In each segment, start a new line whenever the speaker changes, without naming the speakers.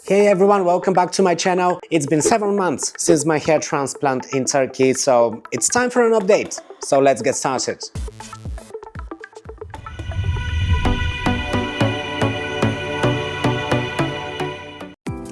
Hey everyone, welcome back to my channel. It's been 7 months since my hair transplant in Turkey, so it's time for an update. So let's get started.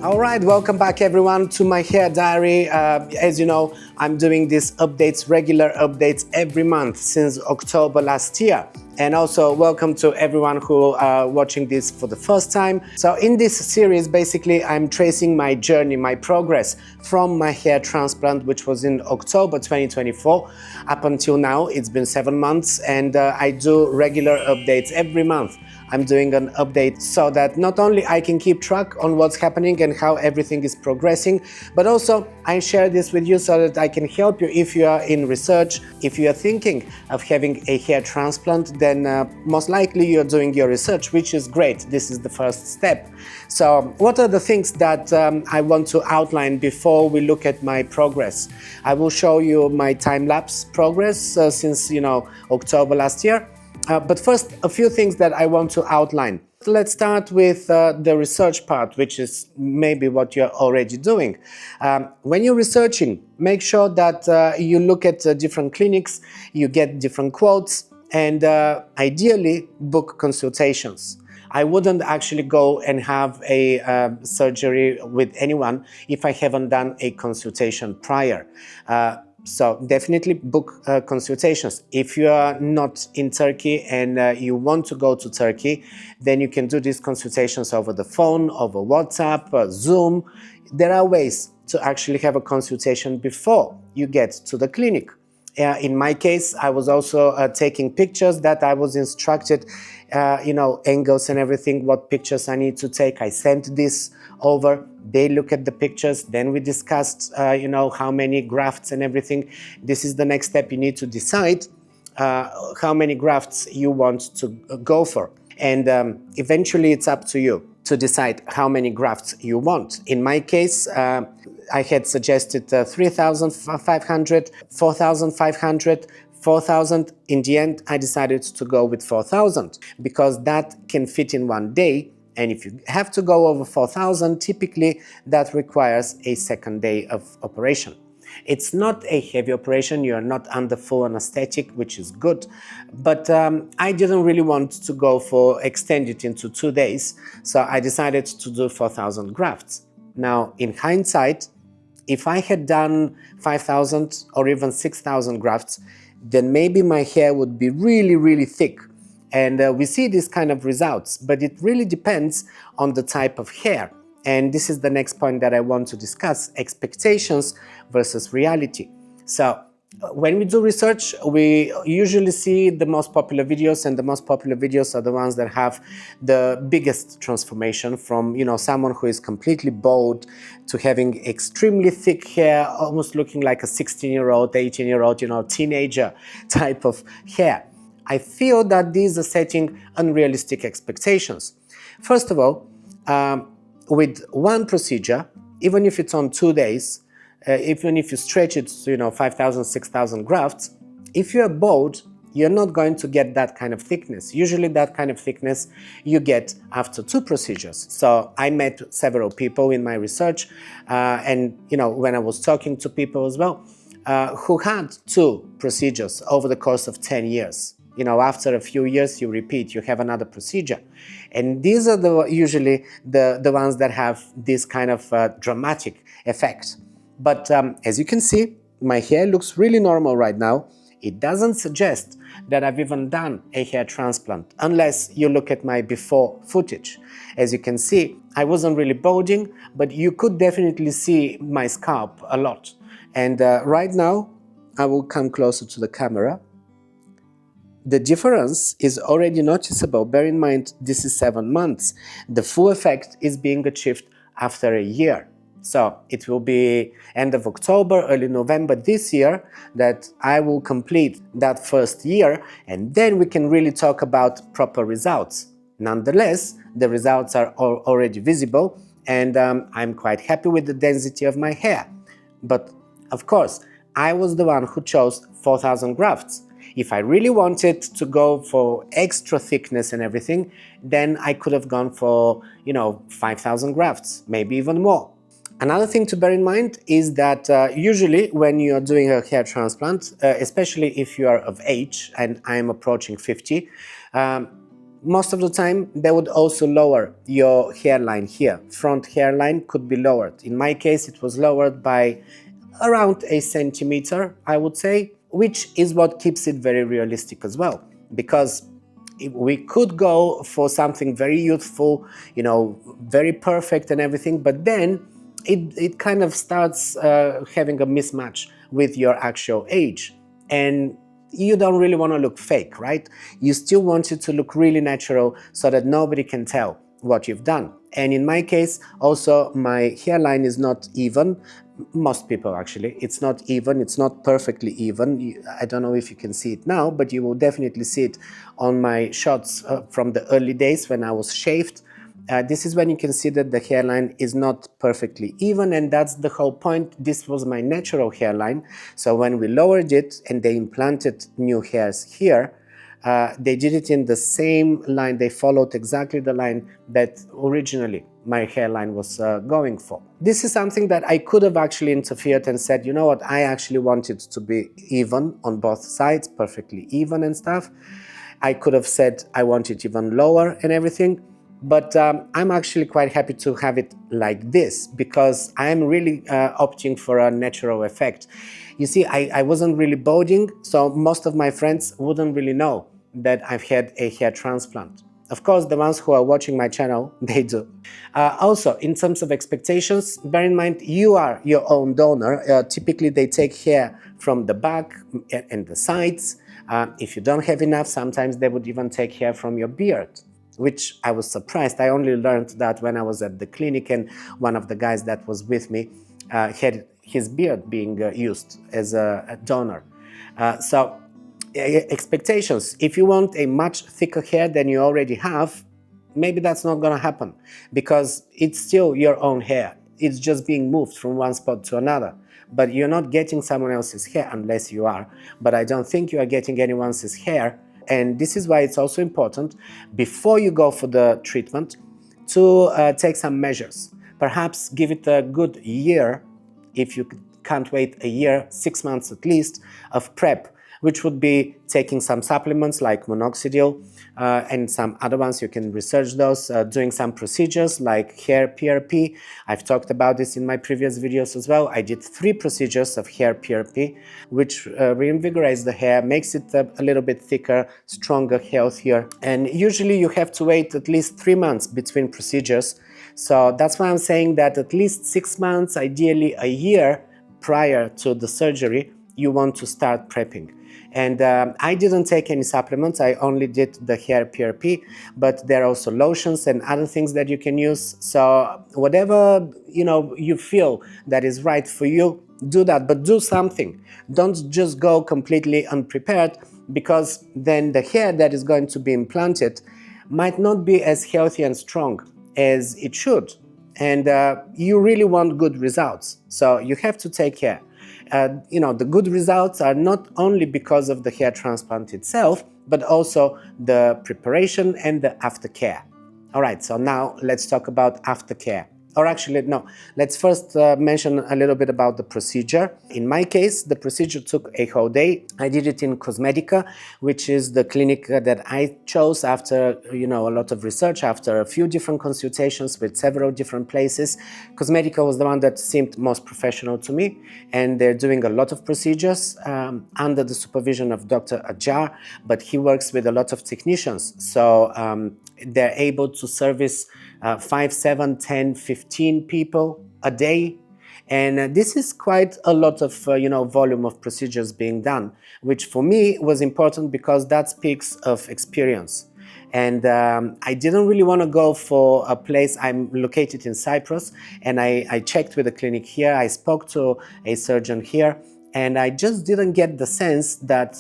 Alright, welcome back everyone to my hair diary. As you know, I'm doing these updates, regular updates every month since October last year. And also welcome to everyone who are watching this for the first time. So in this series, basically, I'm tracing my journey, my progress from my hair transplant, which was in October 2024. Up until now, it's been 7 months, and I do regular updates every month. I'm doing an update so that not only I can keep track on what's happening and how everything is progressing, but also I share this with you so that I can help you if you are in research. If you are thinking of having a hair transplant, then most likely you're doing your research, which is great. This is the first step. So what are the things that I want to outline before we look at my progress? I will show you my time-lapse progress since October last year. But first, a few things that I want to outline. Let's start with the research part, which is maybe what you're already doing. When you're researching, make sure that you look at different clinics, you get different quotes, and ideally book consultations. I wouldn't actually go and have a surgery with anyone if I haven't done a consultation prior. So definitely book consultations. If you are not in Turkey and you want to go to Turkey, then you can do these consultations over the phone, over WhatsApp, Zoom. There are ways to actually have a consultation before you get to the clinic. In my case, I was also taking pictures that I was instructed, angles and everything, what pictures I need to take. I sent this over. They look at the pictures. Then we discussed, how many grafts and everything. This is the next step. You need to decide how many grafts you want to go for. And eventually it's up to you to decide how many grafts you want. In my case, I had suggested 3,500, 4,500, 4,000. In the end, I decided to go with 4,000 because that can fit in one day. And if you have to go over 4,000, typically that requires a second day of operation. It's not a heavy operation, you're not under full anesthetic, which is good, but I didn't really want to go for extend it into 2 days, so I decided to do 4,000 grafts. Now, in hindsight, if I had done 5,000 or even 6,000 grafts, then maybe my hair would be really, really thick. And we see these kind of results, but it really depends on the type of hair. And this is the next point that I want to discuss, expectations versus reality. So when we do research, we usually see the most popular videos, and the most popular videos are the ones that have the biggest transformation from, someone who is completely bald to having extremely thick hair, almost looking like a 16-year-old, 18-year-old, teenager type of hair. I feel that these are setting unrealistic expectations. First of all, with one procedure, even if it's on 2 days, even if you stretch it to 5,000, 6,000 grafts, if you're bald, you're not going to get that kind of thickness. Usually that kind of thickness you get after 2 procedures. So I met several people in my research and when I was talking to people as well who had 2 procedures over the course of 10 years. After a few years, you repeat, you have another procedure. And these are usually the ones that have this kind of dramatic effect. But as you can see, my hair looks really normal right now. It doesn't suggest that I've even done a hair transplant, unless you look at my before footage. As you can see, I wasn't really balding, but you could definitely see my scalp a lot. And right now, I will come closer to the camera. The difference is already noticeable. Bear in mind, this is 7 months. The full effect is being achieved after a year. So it will be end of October, early November this year that I will complete that first year, and then we can really talk about proper results. Nonetheless, the results are already visible, and I'm quite happy with the density of my hair. But of course, I was the one who chose 4,000 grafts. If I really wanted to go for extra thickness and everything, then I could have gone for, 5,000 grafts, maybe even more. Another thing to bear in mind is that usually when you're doing a hair transplant, especially if you are of age, and I'm approaching 50, most of the time they would also lower your hairline here. Front hairline could be lowered. In my case, it was lowered by around a centimeter, I would say, which is what keeps it very realistic as well. Because we could go for something very youthful, very perfect and everything, but then it kind of starts having a mismatch with your actual age. And you don't really want to look fake, right? You still want it to look really natural so that nobody can tell what you've done. And in my case, also, my hairline is not even. Most people actually, it's not even, it's not perfectly even. I don't know if you can see it now, but you will definitely see it on my shots from the early days when I was shaved. This is when you can see that the hairline is not perfectly even, and that's the whole point. This was my natural hairline. So when we lowered it and they implanted new hairs here, they did it in the same line. They followed exactly the line that originally my hairline was going for. This is something that I could have actually interfered and said, you know what, I actually want it to be even on both sides, perfectly even and stuff. I could have said I want it even lower and everything. But I'm actually quite happy to have it like this, because I'm really opting for a natural effect. You see, I wasn't really balding, so most of my friends wouldn't really know that I've had a hair transplant. Of course, the ones who are watching my channel, they do. Also, in terms of expectations, bear in mind you are your own donor. Typically, they take hair from the back and the sides. If you don't have enough, sometimes they would even take hair from your beard, which I was surprised. I only learned that when I was at the clinic, and one of the guys that was with me had his beard being used as a donor. So expectations, if you want a much thicker hair than you already have, maybe that's not going to happen, because it's still your own hair. It's just being moved from one spot to another, but you're not getting someone else's hair, unless you are. But I don't think you are getting anyone else's hair. And this is why it's also important, before you go for the treatment, to take some measures. Perhaps give it a good year, if you can't wait a year, 6 months at least, of prep, which would be taking some supplements like minoxidil and some other ones. You can research those, doing some procedures like hair PRP. I've talked about this in my previous videos as well. I did 3 procedures of hair PRP, which reinvigorates the hair, makes it a little bit thicker, stronger, healthier. And usually you have to wait at least 3 months between procedures. So that's why I'm saying that at least 6 months, ideally a year prior to the surgery, you want to start prepping. And I didn't take any supplements. I only did the hair PRP, but there are also lotions and other things that you can use. So whatever you feel that is right for you, do that, but do something. Don't just go completely unprepared, because then the hair that is going to be implanted might not be as healthy and strong as it should. And you really want good results, so you have to take care. The good results are not only because of the hair transplant itself, but also the preparation and the aftercare. All right, so now let's talk about aftercare. Or actually, no, let's first mention a little bit about the procedure. In my case, the procedure took a whole day. I did it in Cosmedica, which is the clinic that I chose after, a lot of research, after a few different consultations with several different places. Cosmedica was the one that seemed most professional to me, and they're doing a lot of procedures under the supervision of Dr. Ajar, but he works with a lot of technicians. So they're able to service 5, 7, 10, 15 people a day. And this is quite a lot of volume of procedures being done, which for me was important because that speaks of experience. And I didn't really want to go for a place. I'm located in Cyprus, and I checked with the clinic here. I spoke to a surgeon here, and I just didn't get the sense that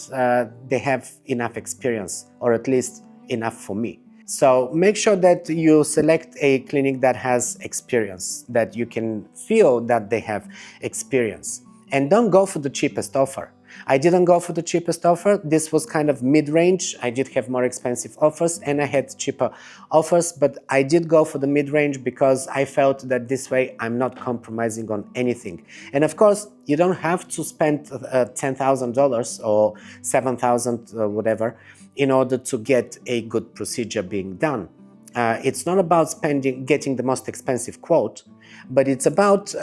they have enough experience, or at least enough for me. So make sure that you select a clinic that has experience, that you can feel that they have experience. And don't go for the cheapest offer. I didn't go for the cheapest offer. This was kind of mid-range. I did have more expensive offers and I had cheaper offers, but I did go for the mid-range because I felt that this way I'm not compromising on anything. And of course, you don't have to spend $10,000 or $7,000 or whatever in order to get a good procedure being done. It's not about getting the most expensive quote, but it's about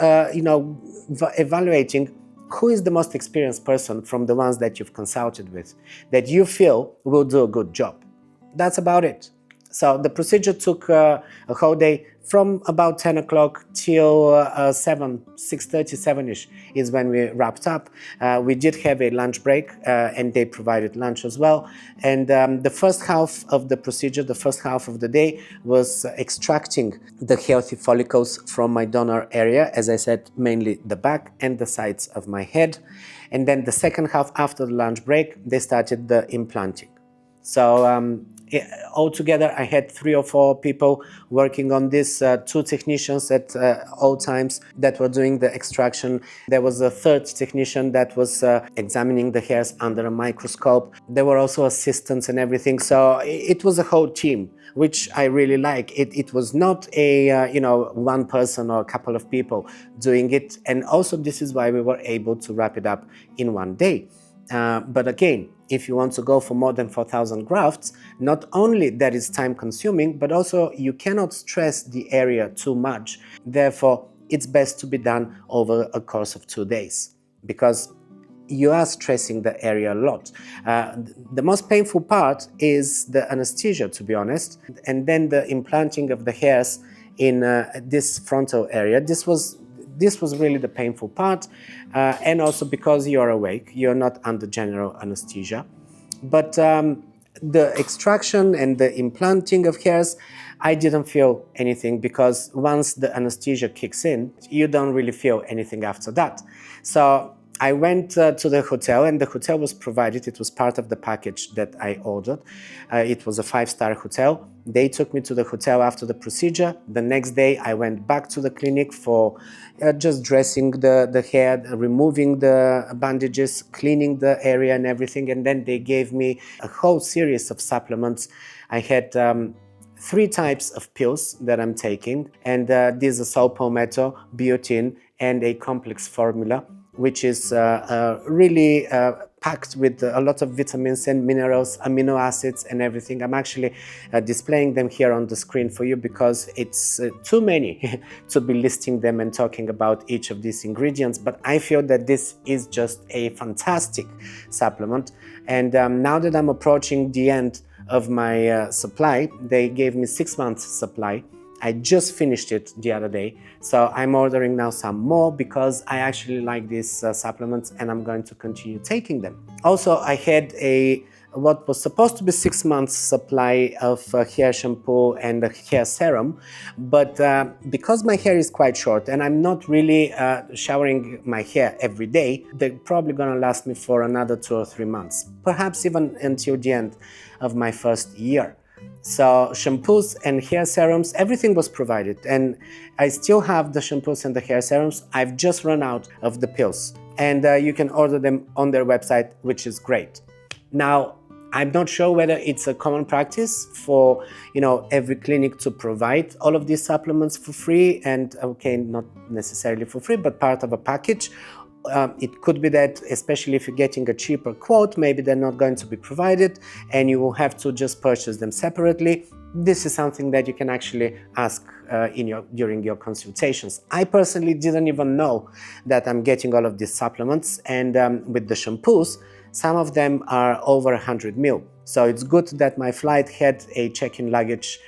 evaluating who is the most experienced person from the ones that you've consulted with, that you feel will do a good job. That's about it. So the procedure took a whole day from about 10 o'clock till 6:30, 7-ish is when we wrapped up. We did have a lunch break and they provided lunch as well. And the first half of the procedure, the first half of the day was extracting the healthy follicles from my donor area, as I said, mainly the back and the sides of my head. And then the second half after the lunch break, they started the implanting. So altogether, I had 3 or 4 people working on this, 2 technicians at all times that were doing the extraction. There was a 3rd technician that was examining the hairs under a microscope. There were also assistants and everything. So it was a whole team, which I really like. It was not a, one person or a couple of people doing it. And also this is why we were able to wrap it up in one day. But again, if you want to go for more than 4,000 grafts, not only that is time consuming, but also you cannot stress the area too much. Therefore, it's best to be done over a course of 2 days because you are stressing the area a lot. The most painful part is the anesthesia, to be honest, and then the implanting of the hairs in this frontal area. This was really the painful part, and also because you're awake, you're not under general anesthesia. But the extraction and the implanting of hairs, I didn't feel anything because once the anesthesia kicks in, you don't really feel anything after that. So I went to the hotel and the hotel was provided. It was part of the package that I ordered. It was a 5-star hotel. They took me to the hotel after the procedure. The next day I went back to the clinic for just dressing the hair, removing the bandages, cleaning the area and everything. And then they gave me a whole series of supplements. I had 3 types of pills that I'm taking, and these are saw palmetto, biotin, and a complex formula, which is really packed with a lot of vitamins and minerals, amino acids and everything. I'm actually displaying them here on the screen for you because it's too many to be listing them and talking about each of these ingredients, but I feel that this is just a fantastic supplement. And now that I'm approaching the end of my supply, they gave me 6 months supply. I just finished it the other day, so I'm ordering now some more because I actually like these supplements and I'm going to continue taking them. Also, I had what was supposed to be 6 months supply of hair shampoo and a hair serum, but because my hair is quite short and I'm not really showering my hair every day, they're probably gonna last me for another 2 or 3 months, perhaps even until the end of my first year. So shampoos and hair serums, everything was provided, and I still have the shampoos and the hair serums. I've just run out of the pills, and you can order them on their website, which is great. Now, I'm not sure whether it's a common practice for every clinic to provide all of these supplements for free, and okay, not necessarily for free, but part of a package. It could be that, especially if you're getting a cheaper quote, maybe they're not going to be provided and you will have to just purchase them separately. This is something that you can actually ask during your consultations. I personally didn't even know that I'm getting all of these supplements, and with the shampoos, some of them are over 100 ml. So it's good that my flight had a check-in luggage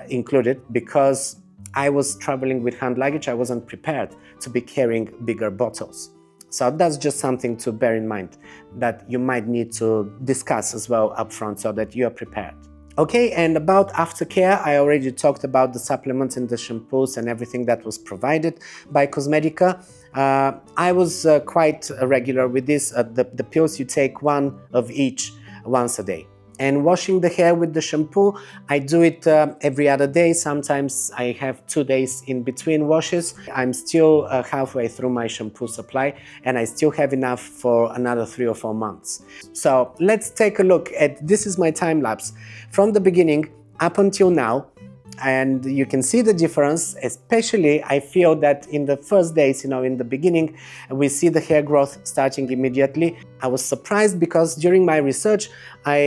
included because I was traveling with hand luggage. I wasn't prepared to be carrying bigger bottles. So that's just something to bear in mind that you might need to discuss as well up front so that you are prepared. Okay, and about aftercare, I already talked about the supplements and the shampoos and everything that was provided by Cosmedica. I was quite regular with this. The pills, you take 1 of each once a day. And washing the hair with the shampoo, I do it every other day. Sometimes I have 2 days in between washes. I'm still halfway through my shampoo supply, and I still have enough for another 3 or 4 months. So let's take a look at, this is my time lapse from the beginning up until now. And you can see the difference. Especially I feel that in the first days, in the beginning, we see the hair growth starting immediately. I was surprised because during my research I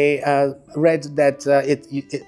read that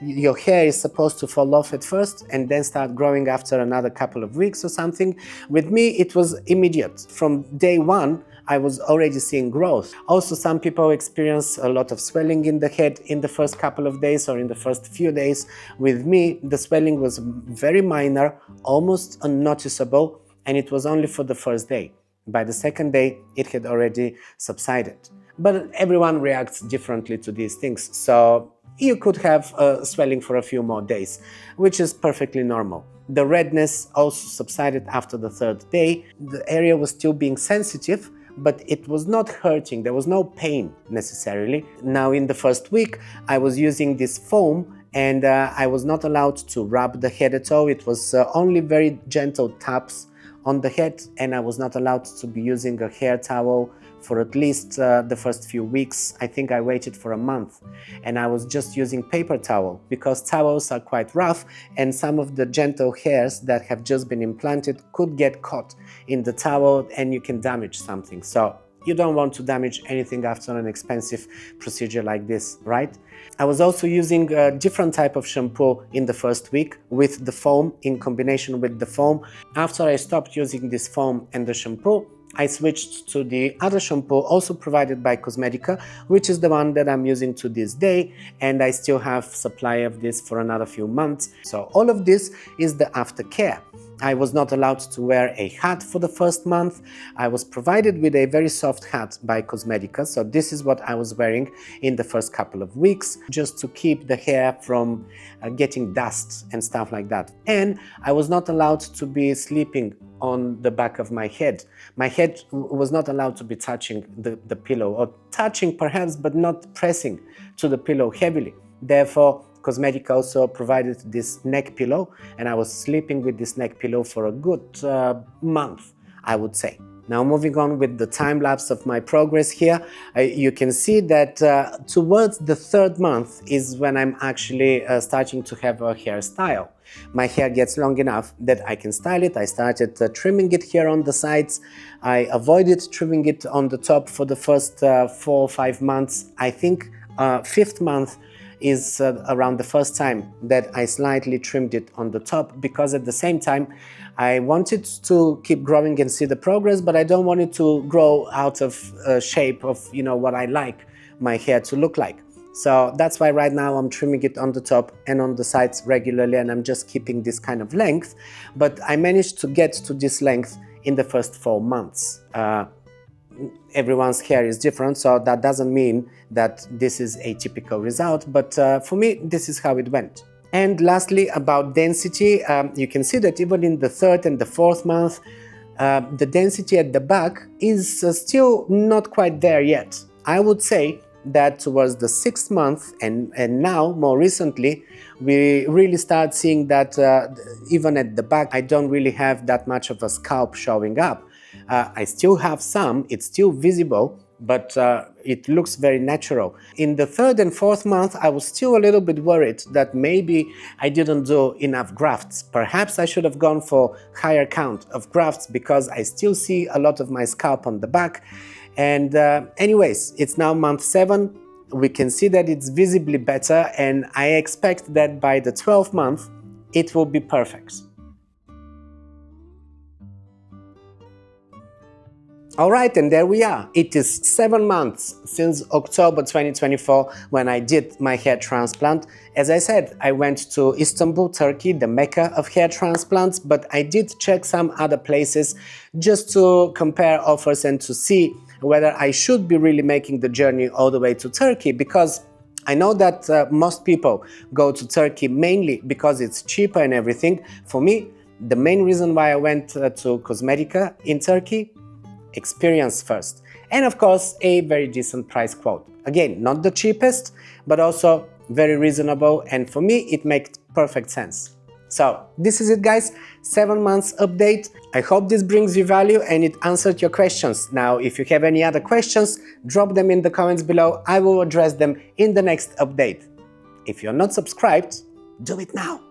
your hair is supposed to fall off at first and then start growing after another couple of weeks or something. With me it was immediate. From day one I was already seeing growth. Also, some people experience a lot of swelling in the head in the first couple of days or in the first few days. With me, the swelling was very minor, almost unnoticeable, and it was only for the first day. By the second day, it had already subsided. But everyone reacts differently to these things, so you could have swelling for a few more days, which is perfectly normal. The redness also subsided after the third day. The area was still being sensitive, but it was not hurting. There was no pain necessarily. Now in the first week I was using this foam, and I was not allowed to rub the head at all. It was only very gentle taps on the head, and I was not allowed to be using a hair towel for at least the first few weeks. I think I waited for a month, and I was just using paper towel because towels are quite rough, and some of the gentle hairs that have just been implanted could get caught in the towel and you can damage something. So you don't want to damage anything after an expensive procedure like this, right? I was also using a different type of shampoo in the first week with the foam, in combination with the foam. After I stopped using this foam and the shampoo, I switched to the other shampoo also provided by Cosmedica, which is the one that I'm using to this day, and I still have supply of this for another few months. So all of this is the aftercare. I was not allowed to wear a hat for the first month. I was provided with a very soft hat by Cosmedica, so this is what I was wearing in the first couple of weeks, just to keep the hair from getting dust and stuff like that. And I was not allowed to be sleeping on the back of my head. My head was not allowed to be touching the pillow, or touching perhaps, but not pressing to the pillow heavily. Therefore, Cosmedica also provided this neck pillow, and I was sleeping with this neck pillow for a good month, I would say. Now moving on with the time lapse of my progress here, you can see that towards the third month is when I'm actually starting to have a hairstyle. My hair gets long enough that I can style it. I started trimming it here on the sides. I avoided trimming it on the top for the first 4 or 5 months. I think 5th month is around the first time that I slightly trimmed it on the top, because at the same time I wanted to keep growing and see the progress, but I don't want it to grow out of shape of what I like my hair to look like. So that's why right now I'm trimming it on the top and on the sides regularly, and I'm just keeping this kind of length. But I managed to get to this length in the first 4 months. Everyone's hair is different, so that doesn't mean that this is a typical result, but for me this is how it went. And lastly, about density, you can see that even in the 3rd and the 4th month, the density at the back is still not quite there yet. I would say that towards the 6th month and now more recently, we really start seeing that even at the back I don't really have that much of a scalp showing up. I still have some, it's still visible, but it looks very natural. In the 3rd and 4th month, I was still a little bit worried that maybe I didn't do enough grafts. Perhaps I should have gone for higher count of grafts, because I still see a lot of my scalp on the back. And anyways, it's now month 7. We can see that it's visibly better, and I expect that by the 12th month, it will be perfect. Alright, and there we are. It is 7 months since October 2024 when I did my hair transplant. As I said, I went to Istanbul, Turkey, the mecca of hair transplants, but I did check some other places just to compare offers and to see whether I should be really making the journey all the way to Turkey, because I know that most people go to Turkey mainly because it's cheaper and everything. For me, the main reason why I went to Cosmedica in Turkey, experience first. and of course a very decent price quote. Again, not the cheapest, but also very reasonable, and for me it makes perfect sense. So this is it guys, 7 months update. I hope this brings you value and it answered your questions. Now if you have any other questions, drop them in the comments below, I will address them in the next update. If you're not subscribed, do it now.